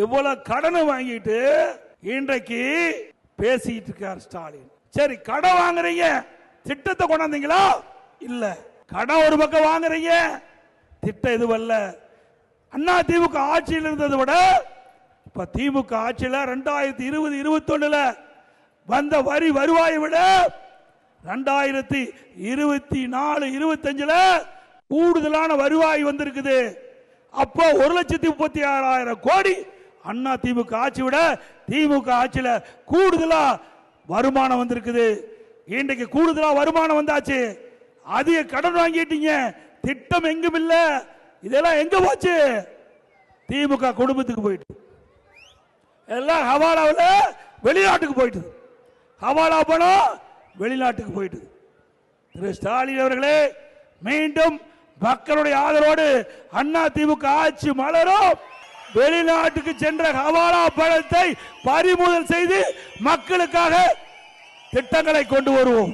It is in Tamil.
இவ்வளவு கடனை வாங்கிட்டு இன்றைக்கு பேசிட்டு இருக்கார் ஸ்டாலின். சரி, கடன் வாங்குறீங்க, திட்டத்தை கொண்டாந்தீங்களா? இல்ல. கடன் ஒரு பக்கம் வாங்குறீங்க, திட்டம் எதுவல்ல. அண்ணா திமுக ஆட்சியில் இருந்ததை விட இப்ப திமுக ஆட்சியில் 2020-21 வந்த வருவாயை விட 2024-25 கூடுதலான வருவாய் வந்திருக்குது. அப்போ 1,36,000 கோடி அண்ணா திமுக ஆட்சி விட திமுக ஆட்சியில கூடுதலா வருமானம் வந்திருக்குது. இன்றைக்கு கூடுதலா வருமானம் வந்தாச்சு. அதிக கடன் வாங்கிட்டீங்க, திட்டம் எங்கும் இல்ல. இதெல்லாம் எங்க போச்சு? திமுக குடும்பத்துக்கு போயிட்டு எல்லாம் ஹவாலாவில் வெளிநாட்டுக்கு போயிட்டு, ஹவாலா பணம் வெளிநாட்டுக்கு போயிட்டு. திரு ஸ்டாலின் அவர்களே, மீண்டும் மக்களுடைய ஆதரவோடு அண்ணா திமுக ஆட்சி மலரும். வெளிநாட்டுக்கு சென்ற ஹவாலா பணத்தை பறிமுதல் செய்து மக்களுக்காக திட்டங்களை கொண்டு வருவோம்.